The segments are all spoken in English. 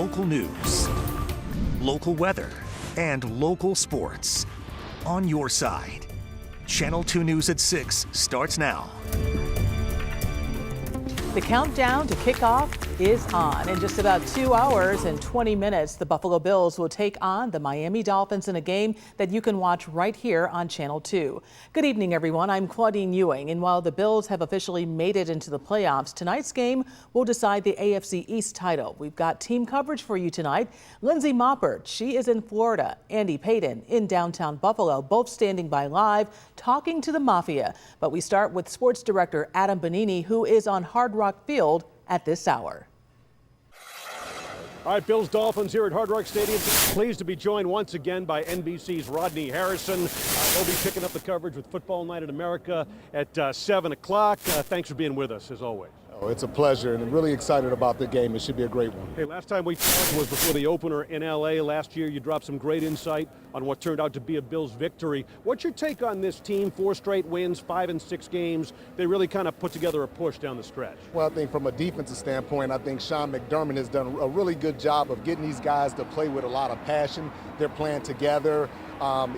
Local news, local weather, and local sports. On your side. Channel 2 News at 6 starts now. The countdown to kickoff is on. In just about 2 hours and 20 minutes, the Buffalo Bills will take on the Miami Dolphins in a game that you can watch right here on Channel 2. Good evening, everyone. I'm Claudine Ewing, and while the Bills have officially made it into the playoffs, tonight's game will decide the AFC East title. We've got team coverage for you tonight. Lindsay Moppert, she is in Florida. Andy Payton in downtown Buffalo, both standing by live, talking to the Mafia. But we start with sports director Adam Bonini, who is on Hard Rock Field at this hour. All right, Bills Dolphins here at Hard Rock Stadium. Pleased to be joined once again by NBC's Rodney Harrison. They'll be picking up the coverage with Football Night in America at 7 o'clock. Thanks for being with us, as always. Oh, it's a pleasure, and I'm really excited about the game. It should be a great one. Hey, last time we talked was before the opener in L.A. Last year, you dropped some great insight on what turned out to be a Bills victory. What's your take on this team? 4 straight wins, 5 and 6 games. They really kind of put together a push down the stretch. Well, I think from a defensive standpoint, I think Sean McDermott has done a really good job of getting these guys to play with a lot of passion. They're playing together.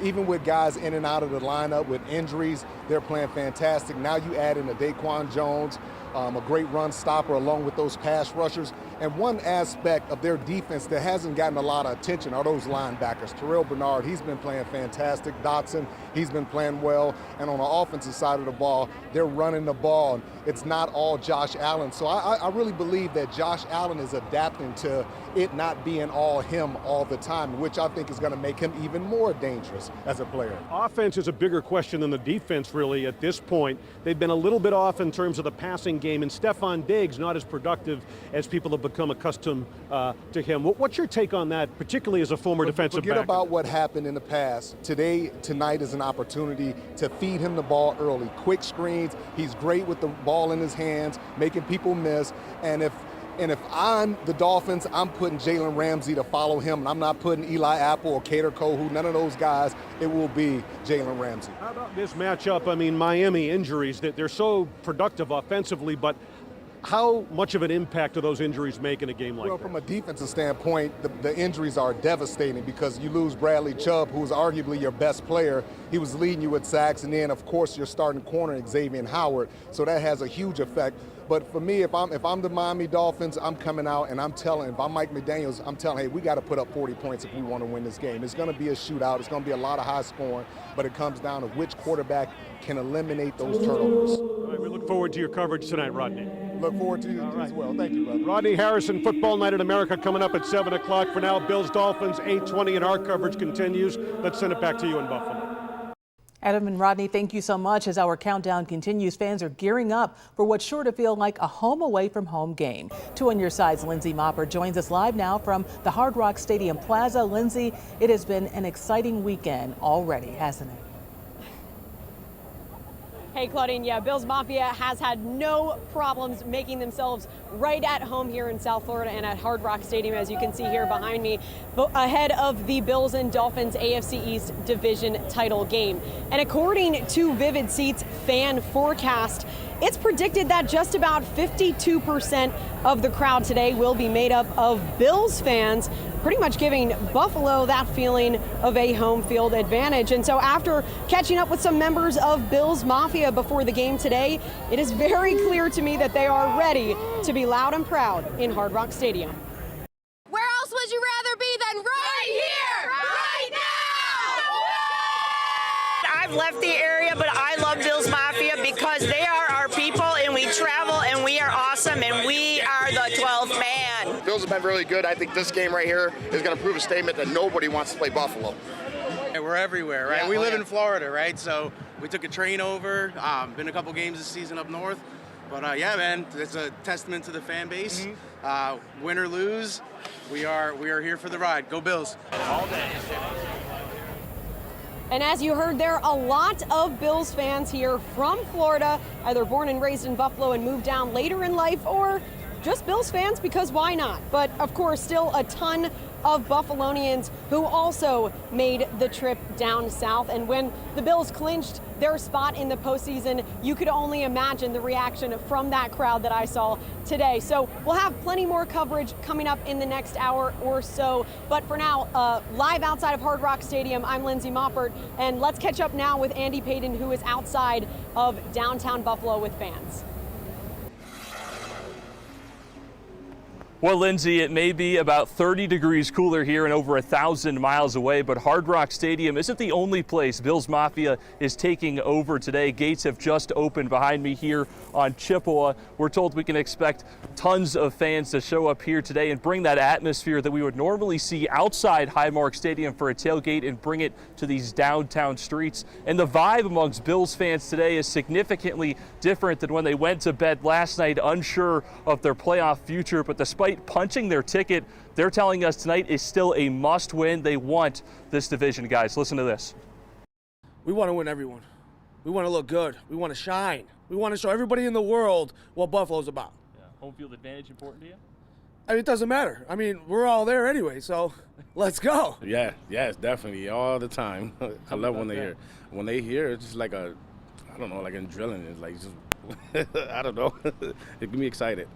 Even with guys in and out of the lineup with injuries, they're playing fantastic. Now you add in a Daquan Jones, a great run stopper along with those pass rushers. And one aspect of their defense that hasn't gotten a lot of attention are those linebackers. Terrell Bernard, he's been playing fantastic. Dotson, he's been playing well. And on the offensive side of the ball, they're running the ball. It's not all Josh Allen. So I really believe that Josh Allen is adapting to it not being all him all the time, which I think is going to make him even more dangerous as a player. Offense is a bigger question than the defense, really, at this point. They've been a little bit off in terms of the passing game, and Stephon Diggs not as productive as people have become accustomed to him. What's your take on that, particularly as a former defensive back? Forget about what happened in the past. Tonight is an opportunity to feed him the ball early. Quick screens. He's great with the ball in his hands, making people miss. And if I'm the Dolphins, I'm putting Jalen Ramsey to follow him, and I'm not putting Eli Apple or Cater Kohu, none of those guys. It will be Jalen Ramsey. How about this matchup? I mean, Miami injuries, they're so productive offensively, but how much of an impact do those injuries make in a game like that? Well, from a defensive standpoint, the injuries are devastating because you lose Bradley Chubb, who's arguably your best player. He was leading you with sacks, and then, of course, your starting corner, Xavier Howard. So that has a huge effect. But for me, if I'm the Miami Dolphins, I'm coming out and I'm telling, if I'm Mike McDaniels, I'm telling, hey, we got to put up 40 points if we want to win this game. It's going to be a shootout. It's going to be a lot of high scoring, but it comes down to which quarterback can eliminate those turnovers. All right, we look forward to your coverage tonight, Rodney. Look forward to you as well. Thank you, brother. Rodney Harrison, Football Night in America, coming up at 7 o'clock. For now, Bills Dolphins, 8:20, and our coverage continues. Let's send it back to you in Buffalo. Adam and Rodney, thank you so much. As our countdown continues, fans are gearing up for what's sure to feel like a home away from home game. 2 on your sides, Lindsay Moppert joins us live now from the Hard Rock Stadium Plaza. Lindsay, it has been an exciting weekend already, hasn't it? Hey, Claudine, yeah, Bills Mafia has had no problems making themselves right at home here in South Florida and at Hard Rock Stadium, as you can see here behind me, ahead of the Bills and Dolphins AFC East division title game. And according to Vivid Seats fan forecast, it's predicted that just about 52% of the crowd today will be made up of Bills fans, pretty much giving Buffalo that feeling of a home field advantage. And so after catching up with some members of Bills Mafia before the game today, it is very clear to me that they are ready to be loud and proud in Hard Rock Stadium. Where else would you rather be than right here, right now? I've left the area, but I love Bills Mafia because they are our people, and we travel, and we are awesome, and we are the 12th man. Bills have been really good. I think this game right here is going to prove a statement that nobody wants to play Buffalo. We're everywhere, right? Yeah, we live in Florida, right? So we took a train over, been a couple games this season up north. But yeah, man, it's a testament to the fan base. Win or lose, we are here for the ride. Go Bills. All day. And as you heard, there are a lot of Bills fans here from Florida, either born and raised in Buffalo and moved down later in life, or just Bills fans because why not? But of course, still a ton of Buffalonians who also made the trip down south. And when the Bills clinched their spot in the postseason, you could only imagine the reaction from that crowd that I saw today. So we'll have plenty more coverage coming up in the next hour or so. But for now, live outside of Hard Rock Stadium, I'm Lindsay Moppert, and let's catch up now with Andy Payton, who is outside of downtown Buffalo with fans. Well, Lindsay, it may be about 30 degrees cooler here and over 1,000 miles away, but Hard Rock Stadium isn't the only place Bills Mafia is taking over today. Gates have just opened behind me here on Chippewa. We're told we can expect tons of fans to show up here today and bring that atmosphere that we would normally see outside Highmark Stadium for a tailgate and bring it to these downtown streets. And the vibe amongst Bills fans today is significantly different than when they went to bed last night, unsure of their playoff future. But despite punching their ticket, they're telling us tonight is still a must win. They want this division, guys. Listen to this. We want to win everyone. We want to look good. We want to shine. We want to show everybody in the world what Buffalo's about. Yeah. Home field advantage important to you? I mean, it doesn't matter. I mean, we're all there anyway, so let's go. Yeah, yes, definitely, all the time. I love when they hear, it's just like I don't know, like adrenaline. It's like just, I don't know, it gets me excited.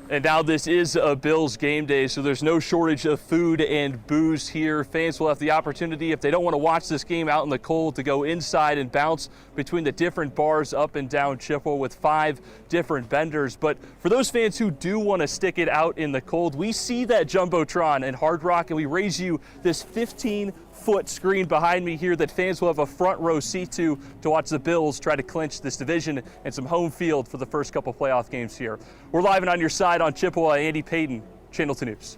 And now this is a Bills game day, so there's no shortage of food and booze here. Fans will have the opportunity, if they don't want to watch this game out in the cold, to go inside and bounce between the different bars up and down Chippewa with 5 different vendors. But for those fans who do want to stick it out in the cold, we see that Jumbotron and Hard Rock, and we raise you this 15-foot screen behind me here that fans will have a front row seat to watch the Bills try to clinch this division and some home field for the first couple playoff games here. We're live and on your side on Chippewa. Andy Payton, Channel 2 News.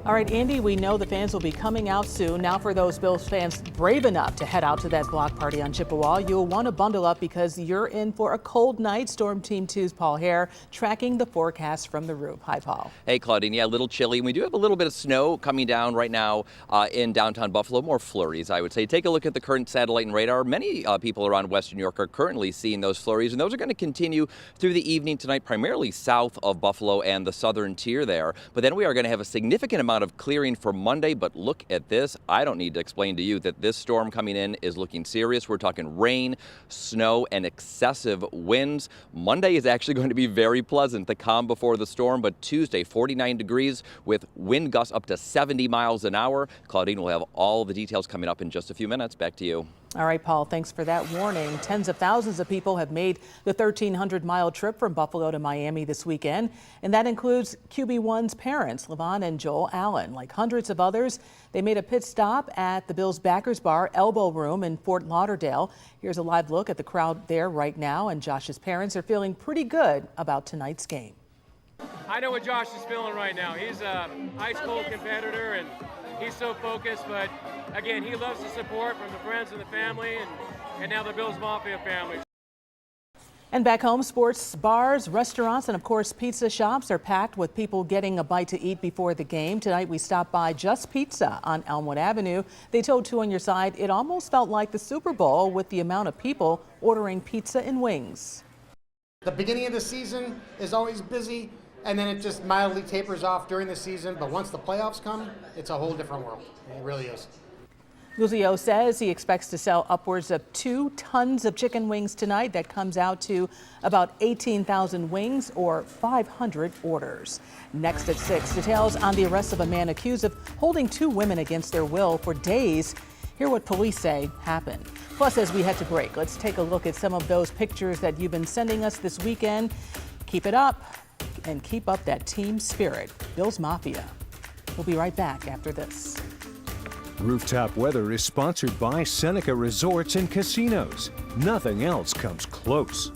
All right, Andy, we know the fans will be coming out soon. Now for those Bills fans brave enough to head out to that block party on Chippewa, you'll want to bundle up because you're in for a cold night. Storm Team 2's Paul Hare tracking the forecast from the roof. Hi, Paul. Hey, Claudine. Yeah, a little chilly. We do have a little bit of snow coming down right now in downtown Buffalo. More flurries, I would say. Take a look at the current satellite and radar. Many people around Western New York are currently seeing those flurries, and those are going to continue through the evening tonight, primarily south of Buffalo and the southern tier there. But then we are going to have a significant amount of clearing for Monday. But look at this. I don't need to explain to you that this storm coming in is looking serious. We're talking rain, snow, and excessive winds. Monday is actually going to be very pleasant, the calm before the storm. But Tuesday, 49 degrees with wind gusts up to 70 miles an hour. Claudine will have all the details coming up in just a few minutes. Back to you. All right, Paul, thanks for that warning. Tens of thousands of people have made the 1,300-mile trip from Buffalo to Miami this weekend, and that includes QB1's parents, Levon and Joel Allen. Like hundreds of others, they made a pit stop at the Bills Backers Bar Elbow Room in Fort Lauderdale. Here's a live look at the crowd there right now, and Josh's parents are feeling pretty good about tonight's game. I know what Josh is feeling right now. He's a ice cold competitor, and he's so focused, but again, he loves the support from the friends and the family, and now the Bills Mafia family. And back home, sports bars, restaurants, and of course pizza shops are packed with people getting a bite to eat before the game. Tonight we stopped by Just Pizza on Elmwood Avenue. They told 2 on Your Side it almost felt like the Super Bowl with the amount of people ordering pizza and wings. The beginning of the season is always busy, and then it just mildly tapers off during the season. But once the playoffs come, it's a whole different world. It really is. Guzio says he expects to sell upwards of 2 tons of chicken wings tonight. That comes out to about 18,000 wings or 500 orders. Next at 6, details on the arrest of a man accused of holding 2 women against their will for days. Hear what police say happened. Plus, as we head to break, let's take a look at some of those pictures that you've been sending us this weekend. Keep it up and keep up that team spirit. Bills Mafia. We'll be right back after this. Rooftop Weather is sponsored by Seneca Resorts and Casinos. Nothing else comes close.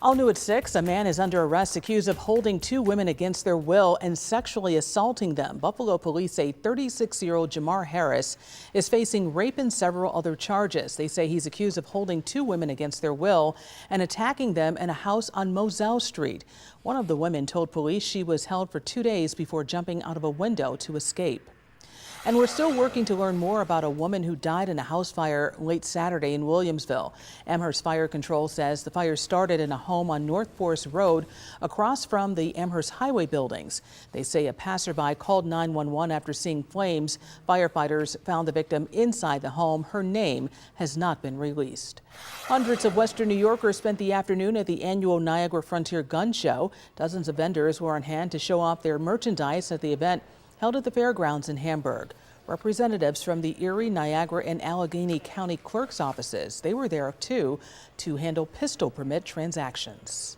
All new at 6, a man is under arrest accused of holding 2 women against their will and sexually assaulting them. Buffalo police say 36-year-old Jamar Harris is facing rape and several other charges. They say he's accused of holding 2 women against their will and attacking them in a house on Moselle Street. One of the women told police she was held for 2 days before jumping out of a window to escape. And we're still working to learn more about a woman who died in a house fire late Saturday in Williamsville. Amherst Fire Control says the fire started in a home on North Forest Road across from the Amherst Highway buildings. They say a passerby called 911 after seeing flames. Firefighters found the victim inside the home. Her name has not been released. Hundreds of Western New Yorkers spent the afternoon at the annual Niagara Frontier Gun Show. Dozens of vendors were on hand to show off their merchandise at the event held at the fairgrounds in Hamburg. Representatives from the Erie, Niagara, and Allegheny County clerk's offices, they were there too to handle pistol permit transactions.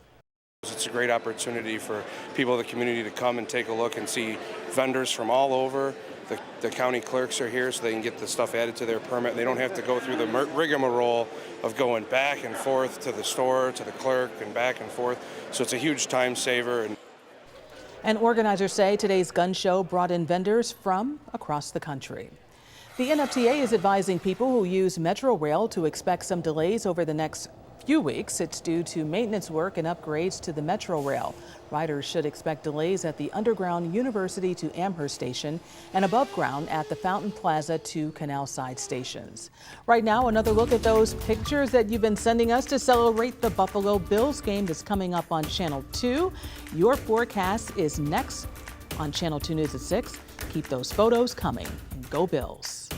It's a great opportunity for people in the community to come and take a look and see vendors from all over. The county clerks are here so they can get the stuff added to their permit. They don't have to go through the rigmarole of going back and forth to the store, to the clerk, and back and forth. So it's a huge time saver. And organizers say today's gun show brought in vendors from across the country. The NFTA is advising people who use Metro Rail to expect some delays over the next few weeks. It's due to maintenance work and upgrades to the Metro Rail. Riders should expect delays at the underground University to Amherst station and above ground at the Fountain Plaza to Canal Side stations. Right now, another look at those pictures that you've been sending us to celebrate the Buffalo Bills game that's coming up on Channel 2. Your forecast is next on Channel 2 News at 6. Keep those photos coming. Go Bills.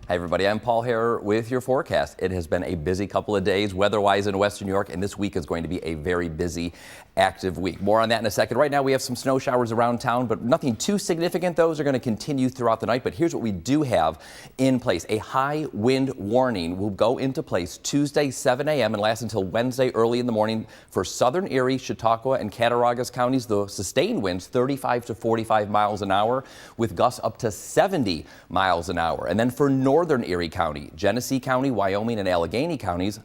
Hi everybody, I'm Paul Harrer with your forecast. It has been a busy couple of days weather-wise in Western New York, and this week is going to be a very busy, active week. More on that in a second. Right now we have some snow showers around town, but nothing too significant. Those are going to continue throughout the night, but here's what we do have in place. A high wind warning will go into place Tuesday 7 a.m. and last until Wednesday early in the morning for southern Erie, Chautauqua, and Cattaraugus counties. The sustained winds 35 to 45 miles an hour with gusts up to 70 miles an hour. And then for northern northern Erie County, Genesee County, Wyoming, and Allegheny counties,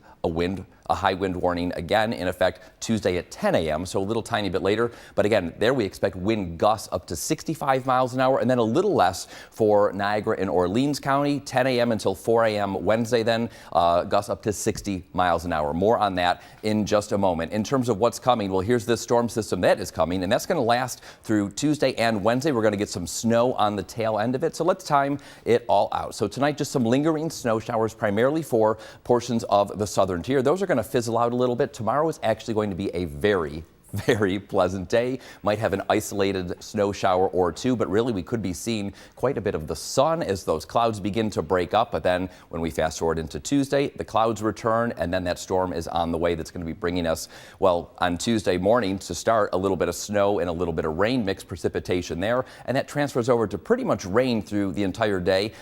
a high wind warning again in effect Tuesday at 10 a.m., so a little tiny bit later. But again, there we expect wind gusts up to 65 miles an hour, and then a little less for Niagara and Orleans County, 10 a.m. until 4 a.m. Wednesday then, gusts up to 60 miles an hour. More on that in just a moment. In terms of what's coming, well, here's this storm system that is coming, and that's going to last through Tuesday and Wednesday. We're going to get some snow on the tail end of it, so let's time it all out. So tonight, just some lingering snow showers, primarily for portions of the southern tier. Those are going to fizzle out a little bit. Tomorrow is actually going to be a very pleasant day. Might have an isolated snow shower or two, but really we could be seeing quite a bit of the sun as those clouds begin to break up. But then when we fast forward into Tuesday, the clouds return, and then that storm is on the way. That's going to be bringing us, well, on Tuesday morning to start, a little bit of snow and a little bit of rain, mixed precipitation there, and that transfers over to pretty much rain through the entire day.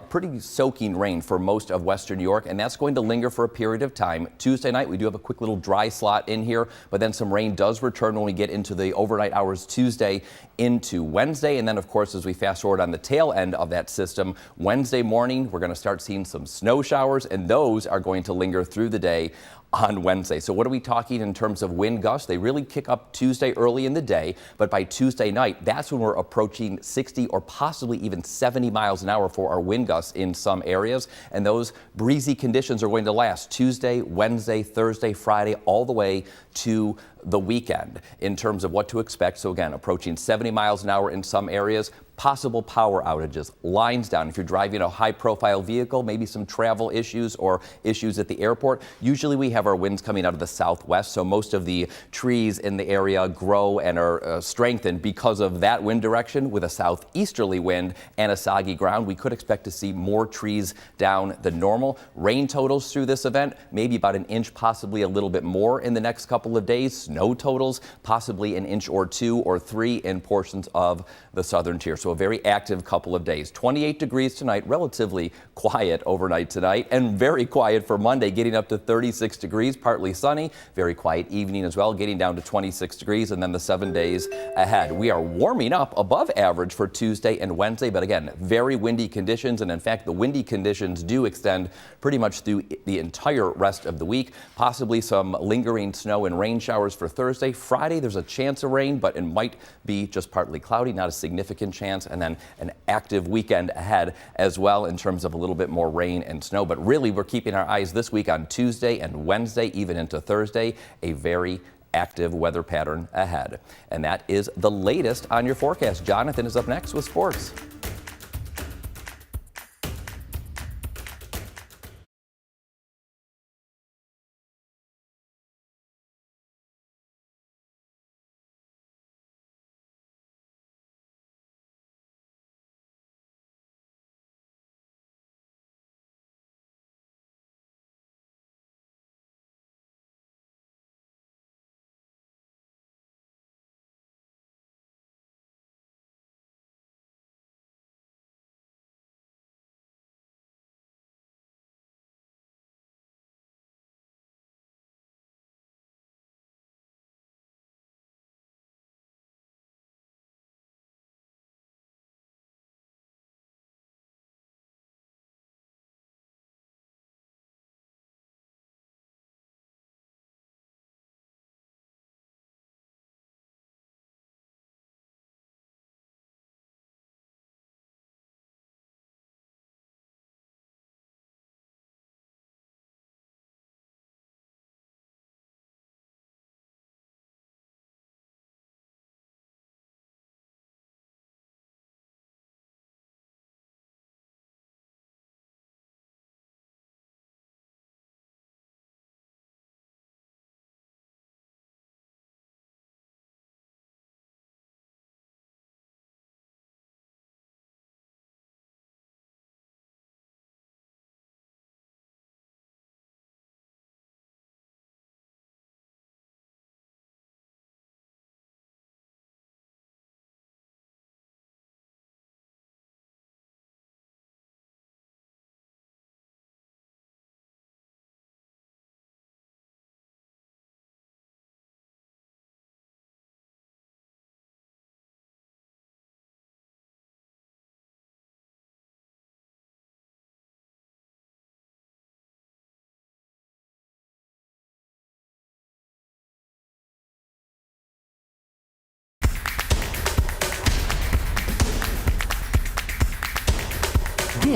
Pretty soaking rain for most of western New York, and that's going to linger for a period of time. Tuesday night, we do have a quick little dry slot in here, but then some rain does return when we get into the overnight hours Tuesday into Wednesday. And then, of course, as we fast forward on the tail end of that system, Wednesday morning, we're going to start seeing some snow showers, and those are going to linger through the day on Wednesday. So what are we talking in terms of wind gusts? They really kick up Tuesday early in the day, but by Tuesday night, that's when we're approaching 60 or possibly even 70 miles an hour for our wind gusts in some areas. And those breezy conditions are going to last Tuesday, Wednesday, Thursday, Friday, all the way to the weekend in terms of what to expect. So again, approaching 70 miles an hour in some areas. Possible power outages, lines down. If you're driving a high-profile vehicle, maybe some travel issues or issues at the airport. Usually we have our winds coming out of the southwest, so most of the trees in the area grow and are strengthened because of that wind direction. With a southeasterly wind and a soggy ground, we could expect to see more trees down than normal. Rain totals through this event, maybe about an inch, possibly a little bit more in the next couple of days. Snow totals, possibly an inch or 2 or 3 in portions of the southern tier. So a very active couple of days. 28 degrees tonight, relatively quiet overnight tonight, and very quiet for Monday, getting up to 36 degrees, partly sunny. Very quiet evening as well, getting down to 26 degrees, and then the 7 days ahead. We are warming up above average for Tuesday and Wednesday, but again, very windy conditions, and in fact, the windy conditions do extend pretty much through the entire rest of the week. Possibly some lingering snow and rain showers for Thursday. Friday, there's a chance of rain, but it might be just partly cloudy, not a significant chance. And then an active weekend ahead as well in terms of a little bit more rain and snow. But really, we're keeping our eyes this week on Tuesday and Wednesday, even into Thursday, a very active weather pattern ahead. And that is the latest on your forecast. Jonathan is up next with sports.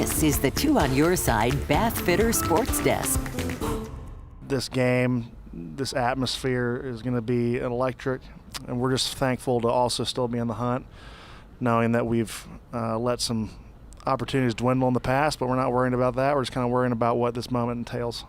This is the Two on Your Side Bath Fitter Sports Desk. This game, this atmosphere is going to be electric, and we're just thankful to also still be in the hunt, knowing that we've let some opportunities dwindle in the past, but we're not worrying about that. We're just kind of worrying about what this moment entails.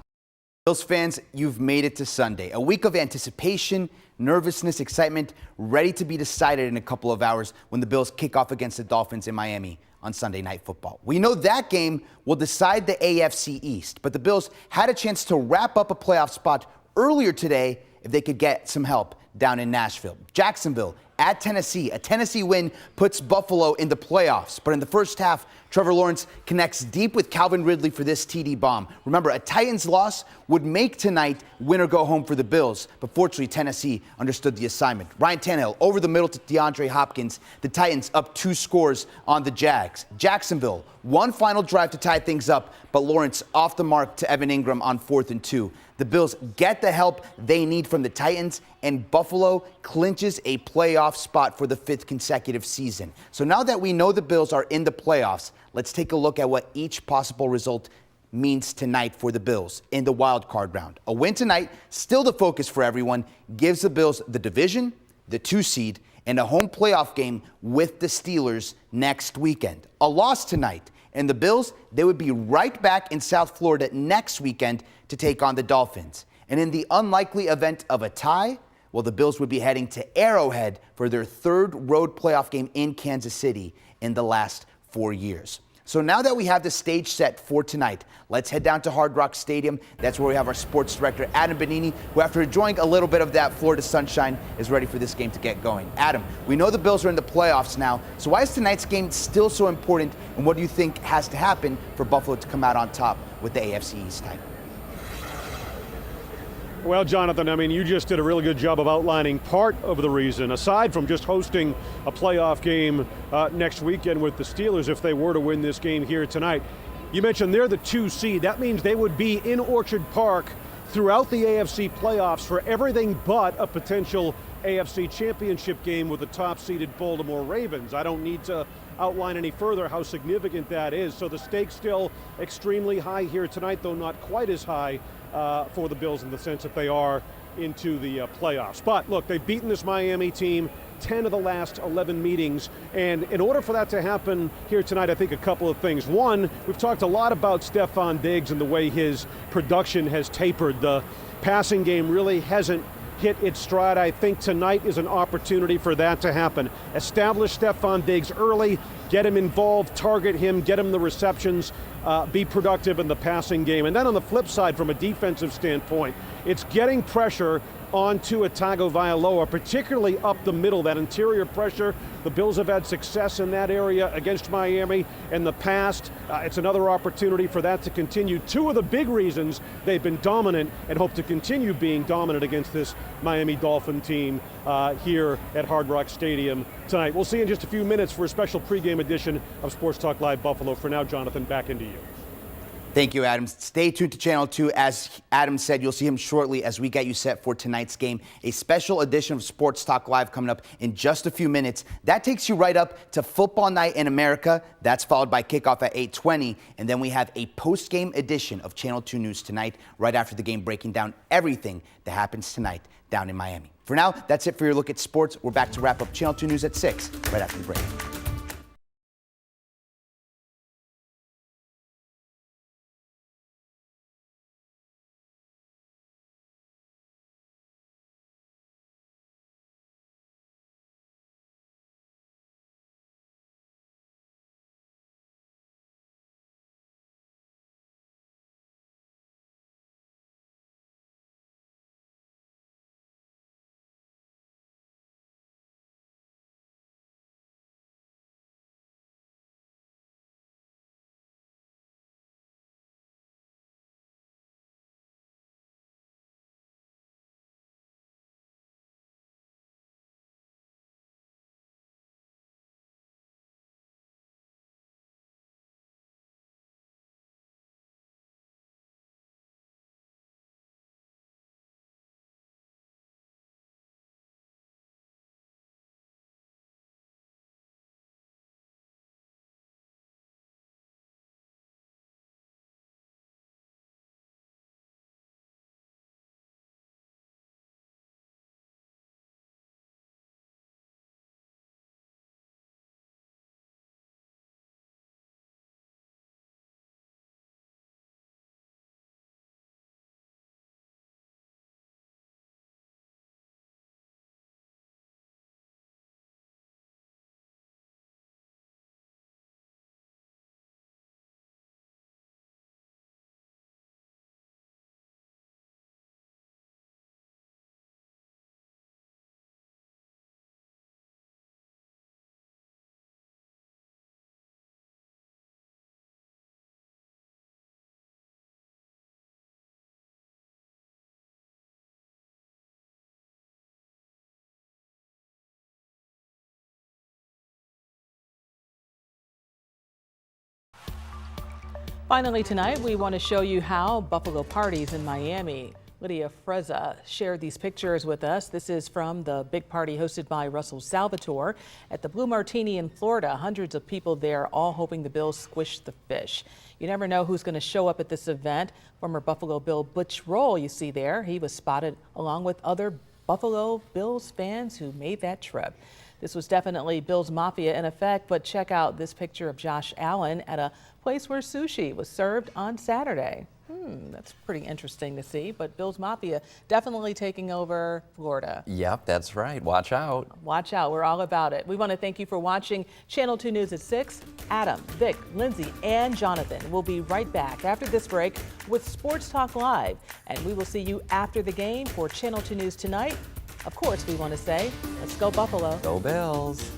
Bills fans, you've made it to Sunday, a week of anticipation, nervousness, excitement, ready to be decided in a couple of hours when the Bills kick off against the Dolphins in Miami on Sunday Night Football. We know that game will decide the AFC East, but the Bills had a chance to wrap up a playoff spot earlier today if they could get some help down in Nashville. Jacksonville at Tennessee. A Tennessee win puts Buffalo in the playoffs, but in the first half, Trevor Lawrence connects deep with Calvin Ridley for this TD bomb. Remember, a Titans loss would make tonight win or go home for the Bills, but fortunately, Tennessee understood the assignment. Ryan Tannehill over the middle to DeAndre Hopkins. The Titans up 2 scores on the Jags. Jacksonville, one final drive to tie things up, but Lawrence off the mark to Evan Ingram on 4th and 2. The Bills get the help they need from the Titans, and Buffalo clinches a playoff spot for the 5th consecutive season. So now that we know the Bills are in the playoffs, let's take a look at what each possible result means tonight for the Bills in the wild card round. A win tonight, still the focus for everyone, gives the Bills the division, the 2 seed, and a home playoff game with the Steelers next weekend. A loss tonight, and the Bills, they would be right back in South Florida next weekend to take on the Dolphins. And in the unlikely event of a tie, well, the Bills would be heading to Arrowhead for their 3rd road playoff game in Kansas City in the last 4 years. So now that we have the stage set for tonight, let's head down to Hard Rock Stadium. That's where we have our sports director, Adam Benini, who after enjoying a little bit of that Florida sunshine is ready for this game to get going. Adam, we know the Bills are in the playoffs now, so why is tonight's game still so important, and what do you think has to happen for Buffalo to come out on top with the AFC East title? Well, Jonathan, I mean, you just did a really good job of outlining part of the reason, aside from just hosting a playoff game next weekend with the Steelers if they were to win this game here tonight. You mentioned they're the 2 seed. That means they would be in Orchard Park throughout the AFC playoffs for everything but a potential AFC championship game with the top-seeded Baltimore Ravens. I don't need to outline any further how significant that is. So the stakes still extremely high here tonight, though not quite as high for the Bills in the sense that they are into the playoffs. But look, they've beaten this Miami team 10 of the last 11 meetings, and in order for that to happen here tonight, I think a couple of things. One, we've talked a lot about Stefon Diggs and the way his production has tapered. The passing game really hasn't hit its stride. I think tonight is an opportunity for that to happen. Establish Stefon Diggs early, get him involved, target him, get him the receptions, be productive in the passing game. And then on the flip side, from a defensive standpoint, it's getting pressure onto Tagovailoa, particularly up the middle, that interior pressure. The Bills have had success in that area against Miami in the past. It's another opportunity for that to continue. 2 of the big reasons they've been dominant and hope to continue being dominant against this Miami Dolphin team here at Hard Rock Stadium tonight. We'll see you in just a few minutes for a special pregame edition of Sports Talk Live Buffalo. For now, Jonathan, back into you. Thank you, Adam. Stay tuned to Channel 2. As Adam said, you'll see him shortly as we get you set for tonight's game. A special edition of Sports Talk Live coming up in just a few minutes. That takes you right up to Football Night in America. That's followed by kickoff at 8:20. And then we have a post-game edition of Channel 2 News tonight, right after the game, breaking down everything that happens tonight down in Miami. For now, that's it for your look at sports. We're back to wrap up Channel 2 News at 6, right after the break. Finally tonight, we want to show you how Buffalo parties in Miami. Lydia Frezza shared these pictures with us. This is from the big party hosted by Russell Salvatore at the Blue Martini in Florida. Hundreds of people there, all hoping the Bills squish the fish. You never know who's going to show up at this event. Former Buffalo Bill Butch Roll, you see there. He was spotted along with other Buffalo Bills fans who made that trip. This was definitely Bills Mafia in effect, but check out this picture of Josh Allen at a place where sushi was served on Saturday. That's pretty interesting to see, but Bills Mafia definitely taking over Florida. Yep, that's right. Watch out. Watch out. We're all about it. We want to thank you for watching Channel 2 News at 6. Adam, Vic, Lindsay, and Jonathan will be right back after this break with Sports Talk Live, and we will see you after the game for Channel 2 News tonight. Of course, we want to say, let's go Buffalo. Go Bills.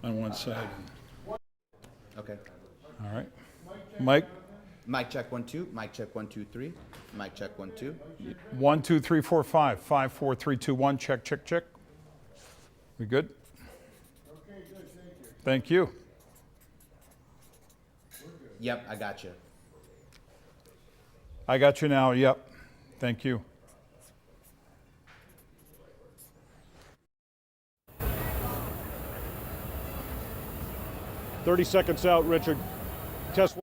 On one side. Okay. All right. Mike? Mic check 1 2. Mic check 1 2 3. Mic check 1 2. 1 2 3 4 5 5 4 3 2 1. Check, check, check. We good? Okay, good. Thank you. Yep, I got you. I got you now. Yep. Thank you. "30 seconds out, Richard. Test.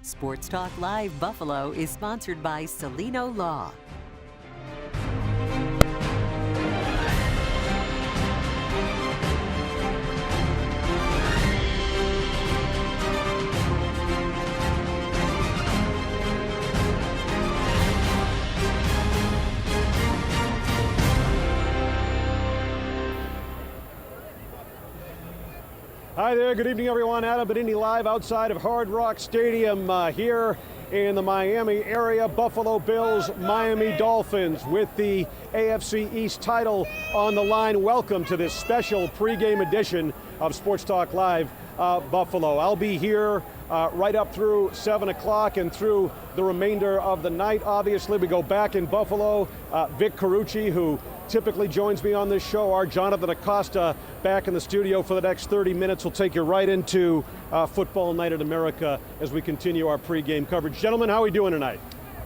Sports Talk Live Buffalo is sponsored by Celino Law. Hi there, good evening everyone. Adam Benini live outside of Hard Rock Stadium here in the Miami area. Buffalo Bills, Miami Dolphins with the AFC East title on the line. Welcome to this special pregame edition of Sports Talk Live Buffalo. I'll be here right up through 7 o'clock and through the remainder of the night. Obviously, we go back in Buffalo. Vic Carucci, who typically joins me on this show, our Jonathan Acosta, back in the studio for the next 30 minutes. We'll take you right into Football Night in America as we continue our pregame coverage. Gentlemen, how are we doing tonight?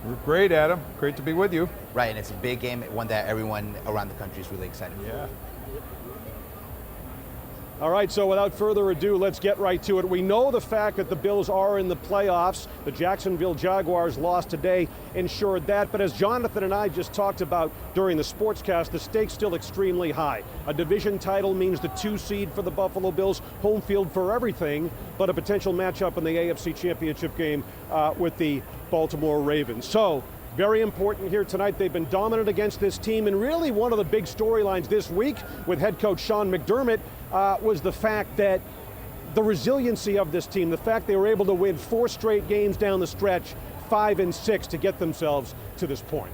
We're great, Adam. Great to be with you. Right, and it's a big game, one that everyone around the country is really excited for. Yeah. All right, so without further ado, let's get right to it. We know the fact that the Bills are in the playoffs. The Jacksonville Jaguars lost today ensured that. But as Jonathan and I just talked about during the sportscast, the stakes still extremely high. A division title means the 2 seed for the Buffalo Bills, home field for everything, but a potential matchup in the AFC Championship game with the Baltimore Ravens. So, very important here tonight. They've been dominant against this team, and really one of the big storylines this week with head coach Sean McDermott was the fact that the resiliency of this team, the fact they were able to win 4 straight games down the stretch, 5 and 6 to get themselves to this point.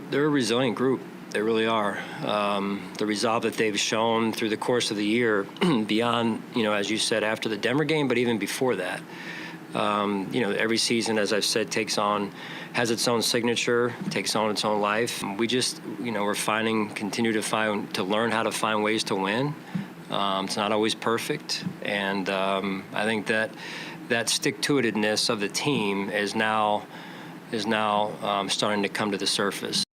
They're a resilient group. They really are. The resolve that they've shown through the course of the year, beyond, as you said, after the Denver game, but even before that. Every season, as I've said, has its own signature, takes on its own life. We just, continue to learn how to find ways to win. It's not always perfect, and I think that stick-to-itiveness of the team is now starting to come to the surface.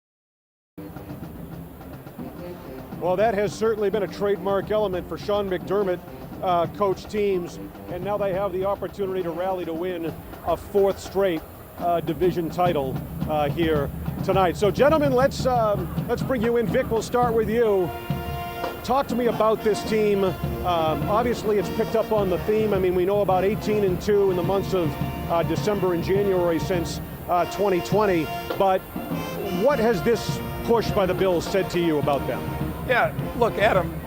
Well, that has certainly been a trademark element for Sean McDermott coach teams, and now they have the opportunity to rally to win a 4th straight division title here tonight. So, gentlemen, let's bring you in. Vic, we'll start with you. Talk to me about this team. Obviously, it's picked up on the theme. I mean, we know about 18-2 in the months of December and January since 2020, but what has this push by the Bills said to you about them? Yeah, look, Adam,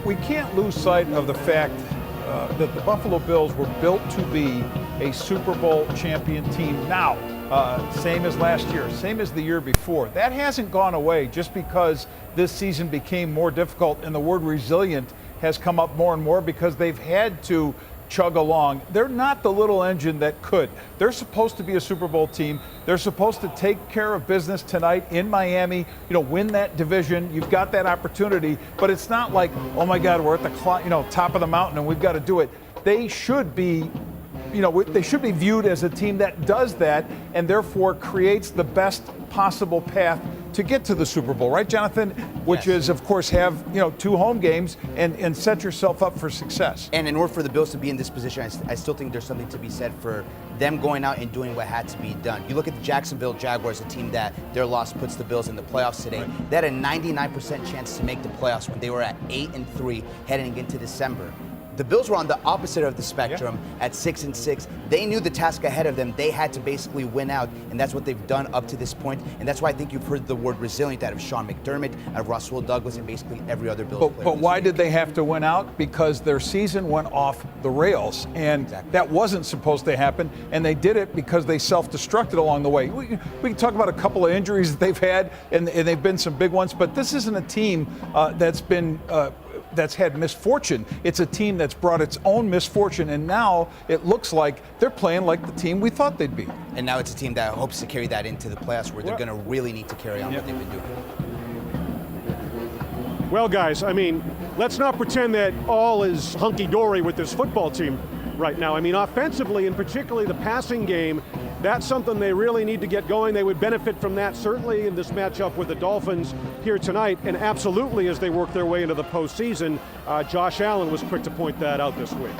we can't lose sight of the fact that the Buffalo Bills were built to be a Super Bowl champion team now, same as last year, same as the year before. That hasn't gone away just because this season became more difficult, and the word resilient has come up more and more because they've had to chug along. They're not the little engine that could. They're supposed to be a Super Bowl team. They're supposed to take care of business tonight in Miami, win that division. You've got that opportunity, but it's not like, oh my God, we're at the top of the mountain and we've got to do it. They should be they should be viewed as a team that does that and therefore creates the best possible path to get to the Super Bowl, right, Jonathan? Which is, of course, have 2 home games and set yourself up for success. And in order for the Bills to be in this position, I still think there's something to be said for them going out and doing what had to be done. You look at the Jacksonville Jaguars, a team that their loss puts the Bills in the playoffs today. They had a 99% chance to make the playoffs when they were at 8-3 heading into December. The Bills were on the opposite of the spectrum at 6-6. They knew the task ahead of them. They had to basically win out, and that's what they've done up to this point. And that's why I think you've heard the word resilient out of Sean McDermott, out of Russell Douglas, and basically every other Bills player. But why did they have to win out? Because their season went off the rails, and that wasn't supposed to happen. And they did it because they self-destructed along the way. We can talk about a couple of injuries that they've had, and they've been some big ones. But this isn't a team that's had misfortune. It's a team that's brought its own misfortune, and now it looks like they're playing like the team we thought they'd be. And now it's a team that hopes to carry that into the playoffs, where they're going to really need to carry on what they've been doing. Well, guys, I mean, let's not pretend that all is hunky-dory with this football team right now. I mean, offensively, and particularly the passing game, that's something they really need to get going. They would benefit from that, certainly in this matchup with the Dolphins here tonight, and absolutely as they work their way into the postseason. Josh Allen was quick to point that out this week.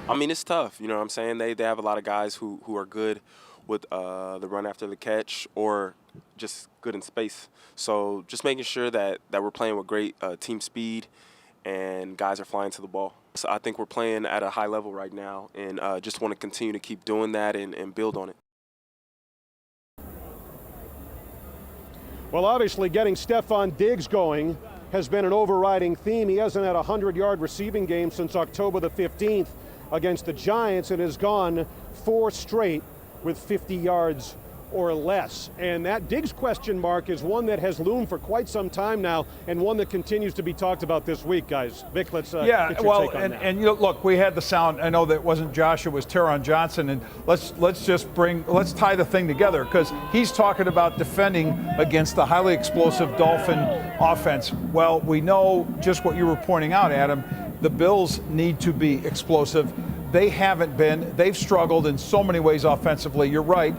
I mean, it's tough. You know what I'm saying? They have a lot of guys who are good with the run after the catch or just good in space. So just making sure that we're playing with great team speed and guys are flying to the ball. So I think we're playing at a high level right now, and just want to continue to keep doing that and build on it. Well, obviously getting Stephon Diggs going has been an overriding theme. He hasn't had a 100-yard receiving game since October the 15th against the Giants, and has gone 4 straight with 50 yards or less. And that Diggs question mark is one that has loomed for quite some time now, and one that continues to be talked about this week, guys. Vic, let's get your take on that. And look, we had the sound. I know that wasn't Josh, it was Teron Johnson, and let's tie the thing together, because he's talking about defending against the highly explosive Dolphin offense. Well, we know just what you were pointing out, Adam. The Bills need to be explosive. They haven't been. They've struggled in so many ways offensively. You're right.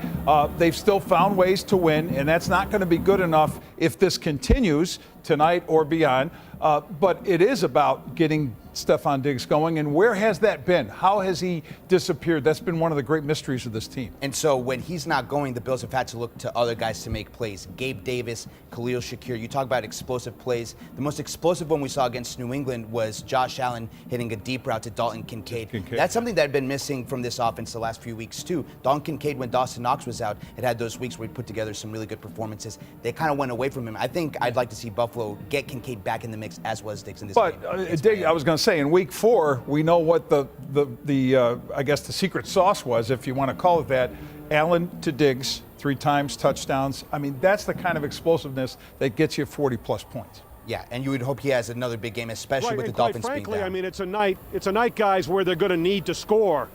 They've still found ways to win, and that's not going to be good enough if this continues tonight or beyond. But it is about getting Stephon Diggs going. And where has that been? How has he disappeared? That's been one of the great mysteries of this team. And so when he's not going, the Bills have had to look to other guys to make plays. Gabe Davis, Khalil Shakir. You talk about explosive plays. The most explosive one we saw against New England was Josh Allen hitting a deep route to Dalton Kincaid. That's something that had been missing from this offense the last few weeks, too. Dalton Kincaid, when Dawson Knox was out, had those weeks where he put together some really good performances. They kind of went away from him. I think I'd like to see Buffalo get Kincaid back in the mix, as was Diggs in this game. But I was going to say, in week 4, we know what I guess the secret sauce was, if you want to call it that. Allen to Diggs, 3 times touchdowns. I mean, that's the kind of explosiveness that gets you 40-plus points. Yeah, and you would hope he has another big game, especially with the Dolphins being down. I mean, it's a night, guys, where they're going to need to score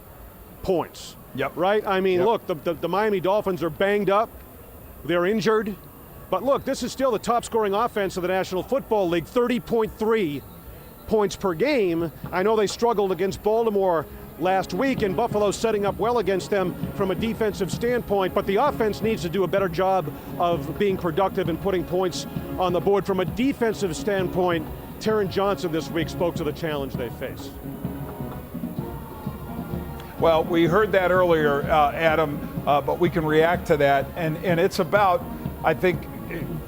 points. Yep. Right? I mean, look, the Miami Dolphins are banged up. They're injured. But look, this is still the top-scoring offense of the National Football League, 30.3 points per game. I know they struggled against Baltimore last week, and Buffalo setting up well against them from a defensive standpoint, but the offense needs to do a better job of being productive and putting points on the board. From a defensive standpoint, Taron Johnson this week spoke to the challenge they face. Well, we heard that earlier, Adam, but we can react to that. And it's about, I think,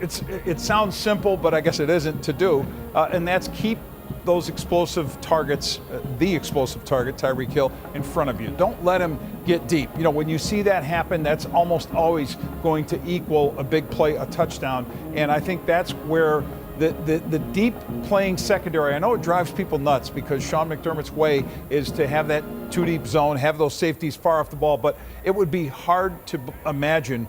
it sounds simple, but I guess it isn't to do. And that's keep those explosive targets, the explosive target, Tyreek Hill, in front of you. Don't let him get deep. You know, when you see that happen, that's almost always going to equal a big play, a touchdown. And I think that's where the deep playing secondary, I know it drives people nuts because Sean McDermott's way is to have that two deep zone, have those safeties far off the ball, but it would be hard to imagine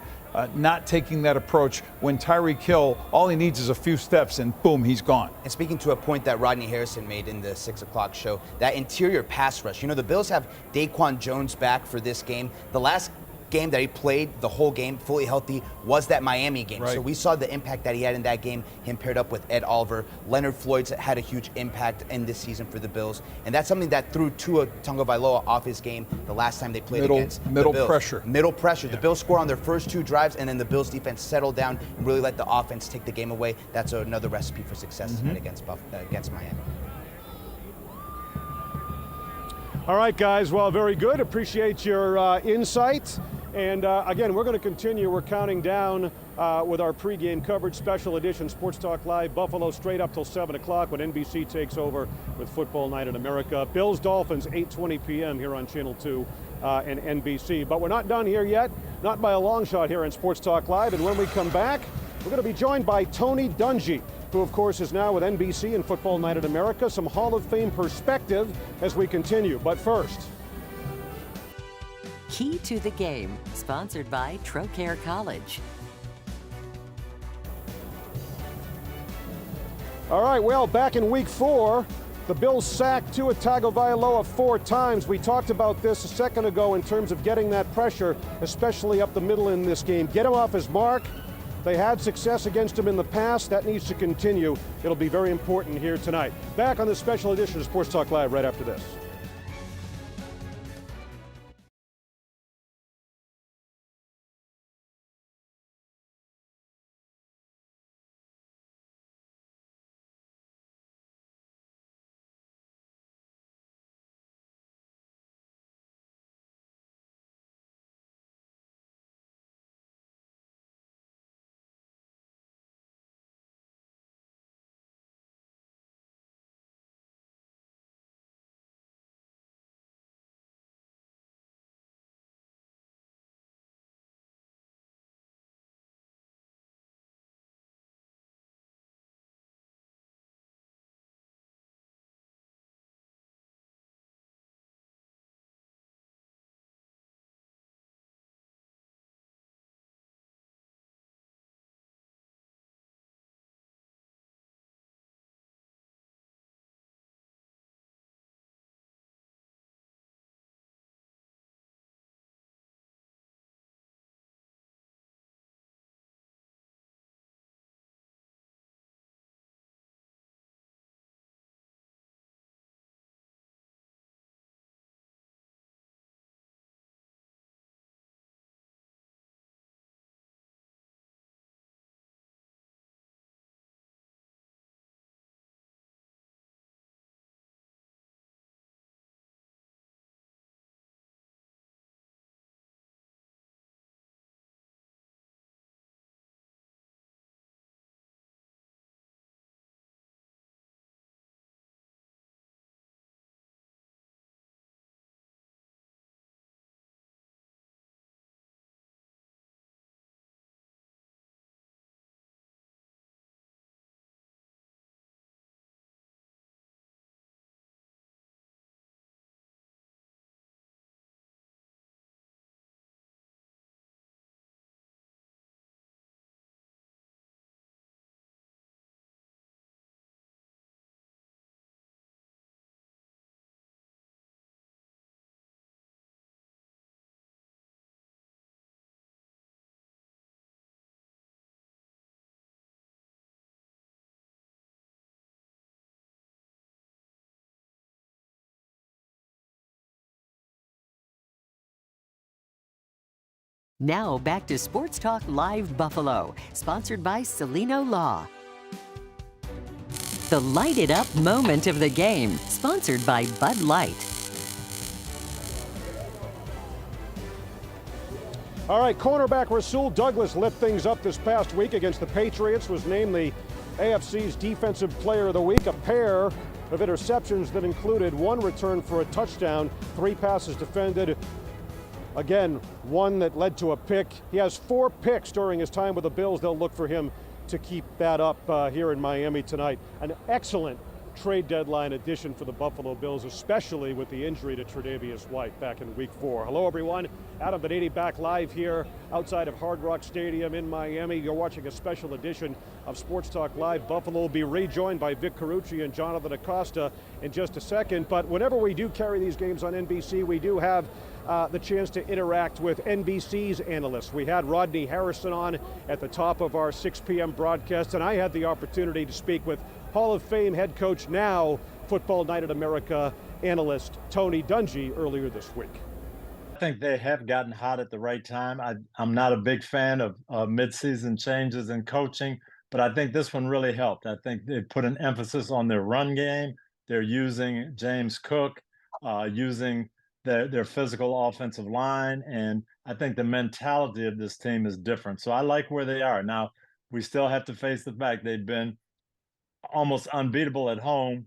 not taking that approach when Tyreek Hill, all he needs is a few steps and boom, he's gone. And speaking to a point that Rodney Harrison made in the 6 o'clock show, that interior pass rush, you know, the Bills have Daquan Jones back for this game. The last game that he played the whole game fully healthy was that Miami game. Right. So we saw the impact that he had in that game, him paired up with Ed Oliver. Leonard Floyd's had a huge impact in this season for the Bills, and that's something that threw Tua Tagovailoa off his game the last time they played against the Bills. Middle pressure. The Bills score on their first 2 drives, and then the Bills defense settled down and really let the offense take the game away. That's another recipe for success tonight against Miami. All right, guys. Well, very good. Appreciate your insight. And again, we're going to continue. We're counting down with our pregame coverage, special edition Sports Talk Live, Buffalo straight up till 7 o'clock when NBC takes over with Football Night in America. Bills Dolphins, 8:20 p.m. here on Channel 2 and NBC. But we're not done here yet, not by a long shot here on Sports Talk Live. And when we come back, we're going to be joined by Tony Dungy, who of course is now with NBC and Football Night in America. Some Hall of Fame perspective as we continue. But first, Key to the Game, sponsored by Trocare College. all right, well, back in week 4, the Bills sacked Tua Tagovailoa 4 times. We talked about this a second ago in terms of getting that pressure, especially up the middle in this game. Get him off his mark. They had success against him in the past. That needs to continue. It'll be very important here tonight. Back on this special edition of Sports Talk Live right after this. Now back to Sports Talk Live Buffalo, sponsored by Celino Law. The Light It Up moment of the game, sponsored by Bud Light. All right, cornerback Rasul Douglas lit things up this past week against the Patriots, was named the AFC's Defensive Player of the Week. A pair of interceptions that included one return for a touchdown, 3 passes defended. Again, one that led to a pick. He has 4 picks during his time with the Bills. They'll look for him to keep that up here in Miami tonight. An excellent trade deadline addition for the Buffalo Bills, especially with the injury to Tre'Davious White back in week 4. Hello, everyone. Adam Benetti back live here outside of Hard Rock Stadium in Miami. You're watching a special edition of Sports Talk Live. Buffalo will be rejoined by Vic Carucci and Jonathan Acosta in just a second. But whenever we do carry these games on NBC, we do have the chance to interact with NBC's analysts. We had Rodney Harrison on at the top of our 6 p.m. broadcast, and I had the opportunity to speak with Hall of Fame head coach, now Football Night in America analyst Tony Dungy earlier this week. I think they have gotten hot at the right time. I'm not a big fan of midseason changes in coaching, but I think this one really helped. I think they put an emphasis on their run game. They're using James Cook, using their physical offensive line, and I think the mentality of this team is different. So I like where they are. Now, we still have to face the fact they've been almost unbeatable at home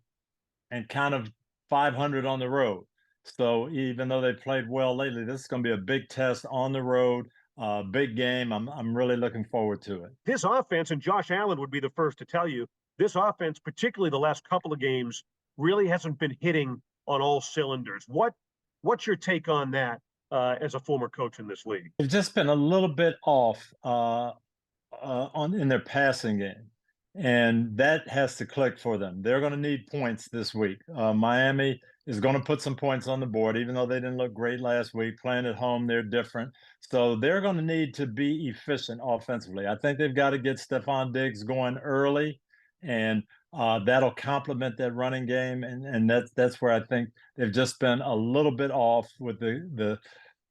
and kind of 500 on the road. So even though they played well lately, this is going to be a big test on the road, big game. I'm really looking forward to it. This offense, and Josh Allen would be the first to tell you, this offense, particularly the last couple of games, really hasn't been hitting on all cylinders. What's your take on that as a former coach in this league? They've just been a little bit off in their passing game, and that has to click for them. They're going to need points this week. Miami is going to put some points on the board, even though they didn't look great last week. Playing at home, they're different. So they're going to need to be efficient offensively. I think they've got to get Stephon Diggs going early, and that'll complement that running game. And that's where I think they've just been a little bit off with the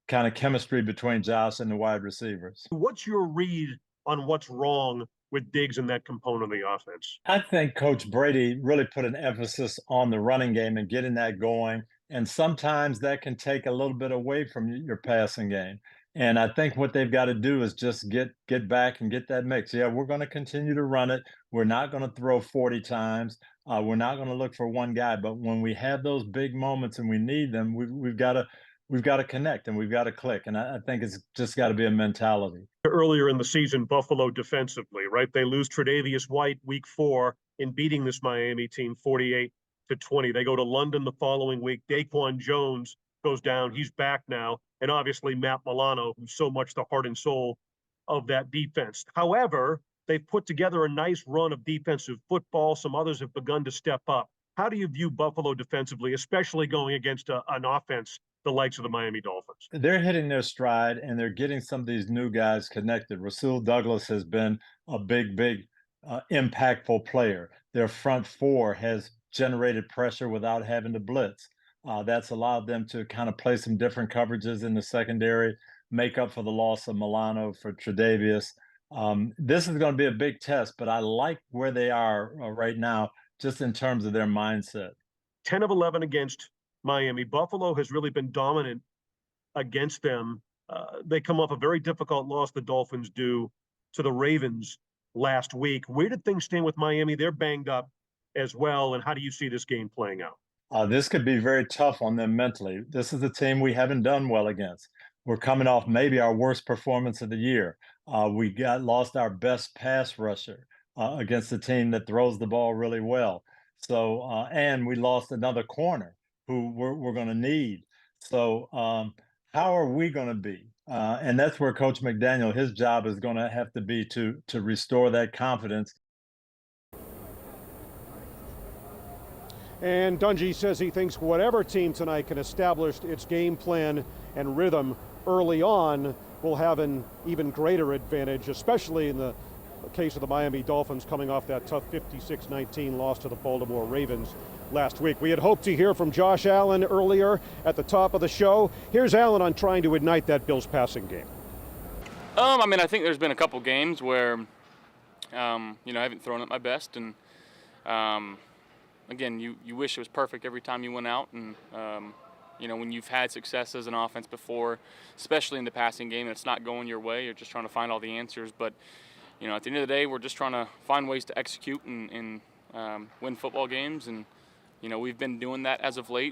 kind of chemistry between Josh and the wide receivers. What's your read on what's wrong with Diggs in that component of the offense? I think Coach Brady really put an emphasis on the running game and getting that going. And sometimes that can take a little bit away from your passing game. And I think what they've got to do is just get back and get that mix. Yeah, we're going to continue to run it. We're not going to throw 40 times. We're not going to look for one guy. But when we have those big moments and we need them, we've got to connect and we've got to click. And I think it's just got to be a mentality. Earlier in the season, Buffalo defensively, right? They lose Tre'Davious White week 4 in beating this Miami team 48-20. They go to London the following week. Daquan Jones goes down. He's back now. And obviously Matt Milano, who's so much the heart and soul of that defense. However, they've put together a nice run of defensive football. Some others have begun to step up. How do you view Buffalo defensively, especially going against an offense the likes of the Miami Dolphins? They're hitting their stride, and they're getting some of these new guys connected. Rasul Douglas has been a big impactful player. Their front 4 has generated pressure without having to blitz. That's allowed them to kind of play some different coverages in the secondary, make up for the loss of Milano for Tre'Davious. This is going to be a big test, but I like where they are right now, just in terms of their mindset. 10 of 11 against Miami. Buffalo has really been dominant against them. They come off a very difficult loss, the Dolphins do, to the Ravens last week. Where did things stand with Miami? They're banged up as well, and how do you see this game playing out? This could be very tough on them mentally. This is a team we haven't done well against. We're coming off maybe our worst performance of the year. We lost our best pass rusher against a team that throws the ball really well. So, and we lost another corner who we're going to need. So how are we going to be? And that's where Coach McDaniel, his job is going to have to be to restore that confidence. And Dungy says he thinks whatever team tonight can establish its game plan and rhythm early on will have an even greater advantage, especially in the case of the Miami Dolphins coming off that tough 56-19 loss to the Baltimore Ravens last week. We had hoped to hear from Josh Allen earlier at the top of the show. Here's Allen on trying to ignite that Bills passing game. I mean, I think there's been a couple games where, I haven't thrown at my best, and again, you wish it was perfect every time you went out, and when you've had success as an offense before, especially in the passing game, and it's not going your way, you're just trying to find all the answers. But at the end of the day, we're just trying to find ways to execute and win football games, and we've been doing that as of late.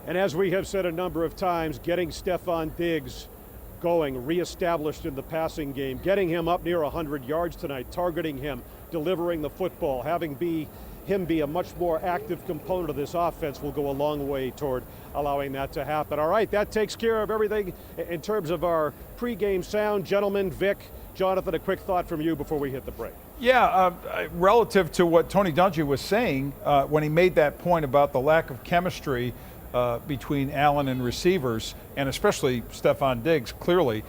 And as we have said a number of times, getting Stefon Diggs going, reestablished in the passing game, getting him up near 100 yards tonight, targeting him, delivering the football, having him be a much more active component of this offense will go a long way toward allowing that to happen. All right, that takes care of everything in terms of our pregame sound. Gentlemen, Vic, Jonathan, a quick thought from you before we hit the break. Yeah, relative to what Tony Dungy was saying when he made that point about the lack of chemistry between Allen and receivers, and especially Stefon Diggs, clearly,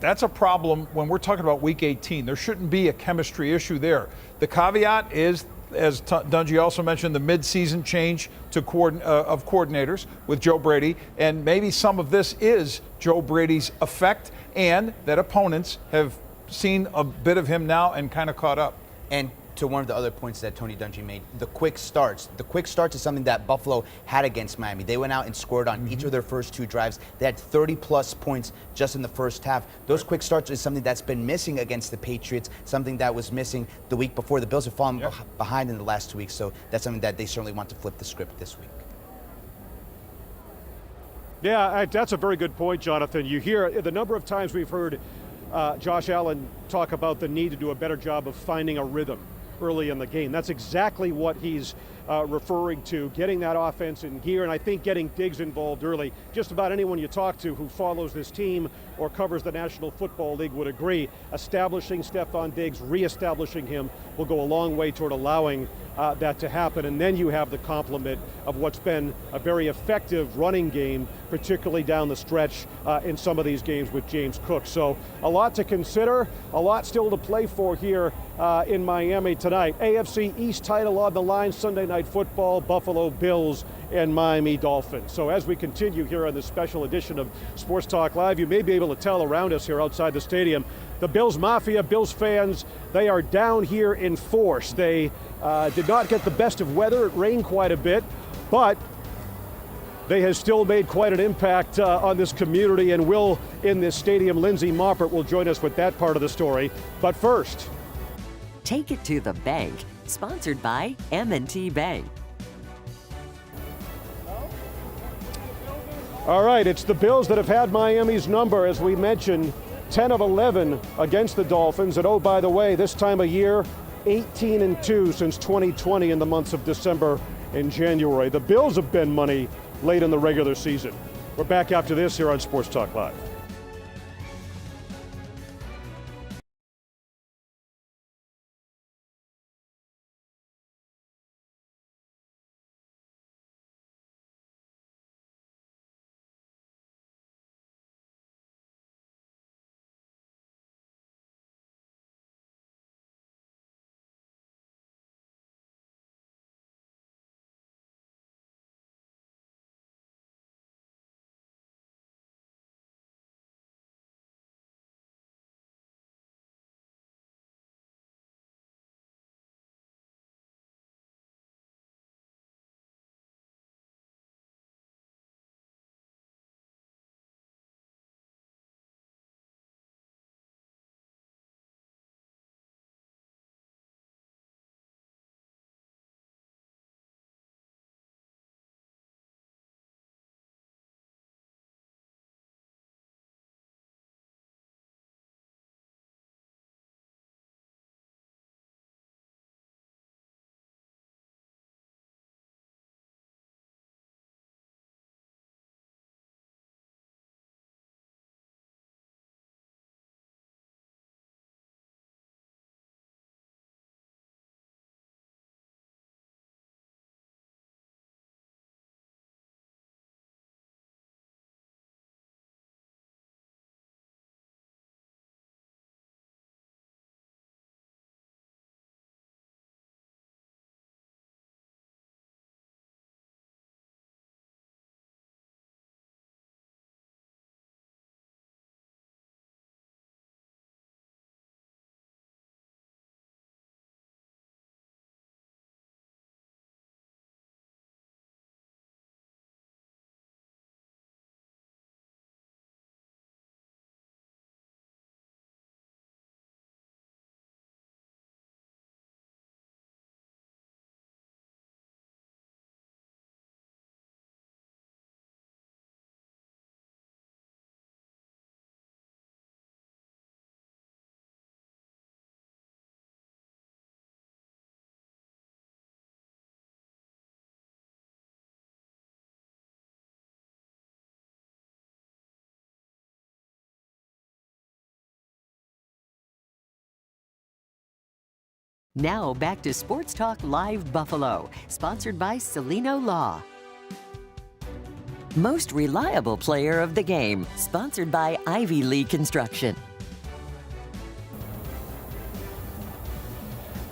that's a problem when we're talking about Week 18. There shouldn't be a chemistry issue there. The caveat is, as Dungy also mentioned, the midseason change to of coordinators with Joe Brady, and maybe some of this is Joe Brady's effect, and that opponents have seen a bit of him now and kind of caught up. And to one of the other points that Tony Dungy made, the quick starts. The quick starts is something that Buffalo had against Miami. They went out and scored on each of their first 2 drives. They had 30-plus points just in the first half. Those quick starts is something that's been missing against the Patriots, something that was missing the week before. The Bills have fallen behind in the last 2 weeks, so that's something that they certainly want to flip the script this week. Yeah, that's a very good point, Jonathan. You hear the number of times we've heard Josh Allen talk about the need to do a better job of finding a rhythm early in the game. That's exactly what he's referring to, getting that offense in gear, and I think getting Diggs involved early. Just about anyone you talk to who follows this team or covers the National Football League would agree. Establishing Stefon Diggs, reestablishing him will go a long way toward allowing that to happen, and then you have the complement of what's been a very effective running game, particularly down the stretch in some of these games with James Cook. So a lot to consider, a lot still to play for here in Miami tonight. AFC East title on the line, Sunday Night Football, Buffalo Bills and Miami Dolphins. So as we continue here on this special edition of Sports Talk Live, you may be able to tell around us here outside the stadium, the Bills Mafia, Bills fans, they are down here in force. They did not get the best of weather. It rained quite a bit, but they have still made quite an impact on this community and will in this stadium. Lindsay Moppert will join us with that part of the story. But first, Take It to the Bank, sponsored by M&T Bank. all right, it's the Bills that have had Miami's number, as we mentioned, 10 of 11 against the Dolphins. And oh, by the way, this time of year, 18-2 since 2020 in the months of December and January. The Bills have been money late in the regular season. We're back after this here on Sports Talk Live. Now back to Sports Talk Live Buffalo, sponsored by Celino Law. Most reliable player of the game, sponsored by Ivy League Construction.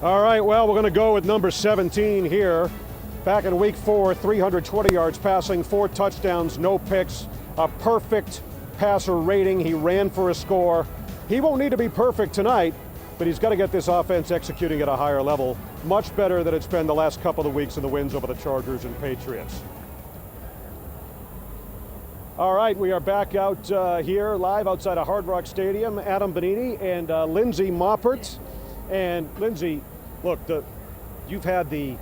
All right, well, we're going to go with number 17 here. Back in week 4, 320 yards passing, 4 touchdowns, no picks, a perfect passer rating. He ran for a score. He won't need to be perfect tonight, but he's got to get this offense executing at a higher level. Much better than it's been the last couple of weeks in the wins over the Chargers and Patriots. All right, we are back out here live outside of Hard Rock Stadium. Adam Benini and Lindsey Moppert. And Lindsey, look, you've had the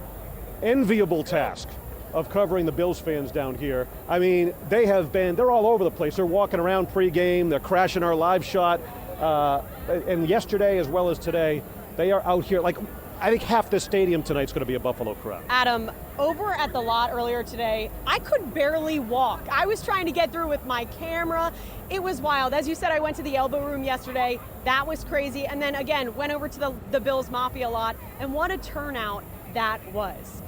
enviable task of covering the Bills fans down here. I mean, they're all over the place. They're walking around pregame, they're crashing our live shot. And yesterday as well as today, they are out here. Like, I think half the stadium tonight's going to be a Buffalo crowd. Adam, over at the lot earlier today, I could barely walk. I was trying to get through with my camera. It was wild. As you said, I went to the elbow room yesterday. That was crazy. And then again, went over to the Bills Mafia lot, and what a turnout that was.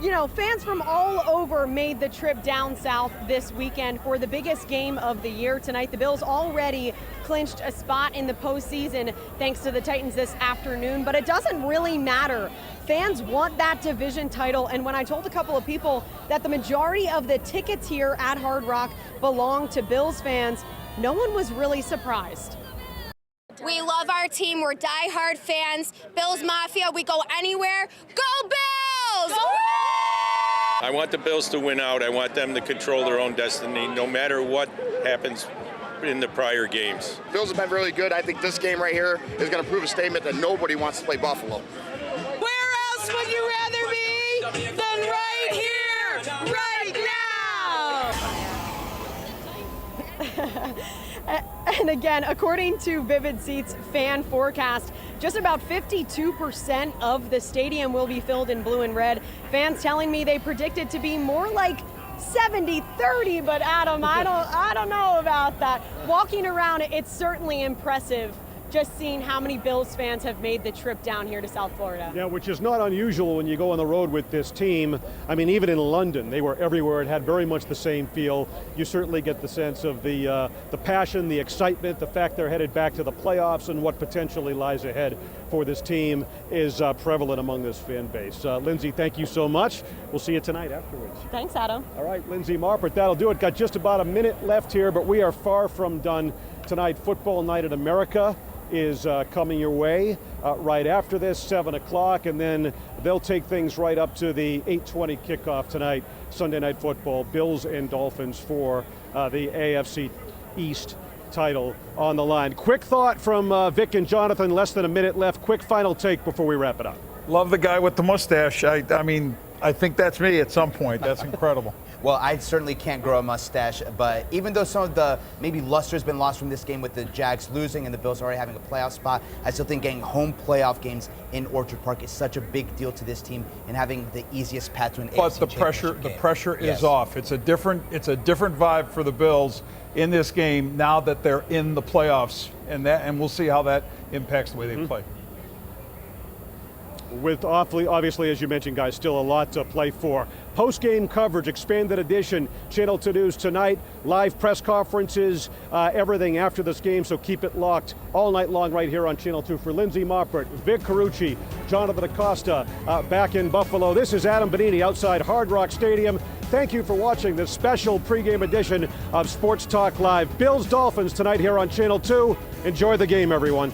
You know, fans from all over made the trip down south this weekend for the biggest game of the year tonight. The Bills already clinched a spot in the postseason thanks to the Titans this afternoon, but it doesn't really matter. Fans want that division title, and when I told a couple of people that the majority of the tickets here at Hard Rock belong to Bills fans, no one was really surprised. We love our team. We're diehard fans. Bills Mafia, we go anywhere. Go Bills! I want the Bills to win out. I want them to control their own destiny, no matter what happens in the prior games. Bills have been really good. I think this game right here is going to prove a statement that nobody wants to play Buffalo. Where else would you rather be than right here, right now? And again, according to Vivid Seats fan forecast, just about 52% of the stadium will be filled in blue and red. Fans telling me they predict it to be more like 70-30, but Adam, I don't know about that. Walking around, it's certainly impressive just seeing how many Bills fans have made the trip down here to South Florida. Yeah, which is not unusual when you go on the road with this team. I mean, even in London, they were everywhere. It had very much the same feel. You certainly get the sense of the passion, the excitement, the fact they're headed back to the playoffs, and what potentially lies ahead for this team is prevalent among this fan base. Lindsey, thank you so much. We'll see you tonight afterwards. Thanks, Adam. All right, Lindsey Moppert, that'll do it. Got just about a minute left here, but we are far from done tonight. Football Night in America is coming your way right after this, 7 o'clock, and then they'll take things right up to the 8:20 kickoff tonight, Sunday Night Football, Bills and Dolphins for the AFC East title on the line. Quick thought from Vic and Jonathan, less than a minute left. Quick final take before we wrap it up. Love the guy with the mustache. I mean, I think that's me at some point. That's incredible. Well, I certainly can't grow a mustache, but even though some of the maybe luster has been lost from this game with the Jags losing and the Bills already having a playoff spot, I still think getting home playoff games in Orchard Park is such a big deal to this team and having the easiest path to an AFC championship game. The pressure is off. It's a different vibe for the Bills in this game now that they're in the playoffs, and we'll see how that impacts the way they play. With obviously, as you mentioned, guys, still a lot to play for. Post-game coverage, expanded edition, Channel 2 News tonight, live press conferences, everything after this game, so keep it locked all night long right here on Channel 2. For Lindsey Moppert, Vic Carucci, Jonathan Acosta back in Buffalo. This is Adam Benini outside Hard Rock Stadium. Thank you for watching this special pregame edition of Sports Talk Live. Bills Dolphins tonight here on Channel 2. Enjoy the game, everyone.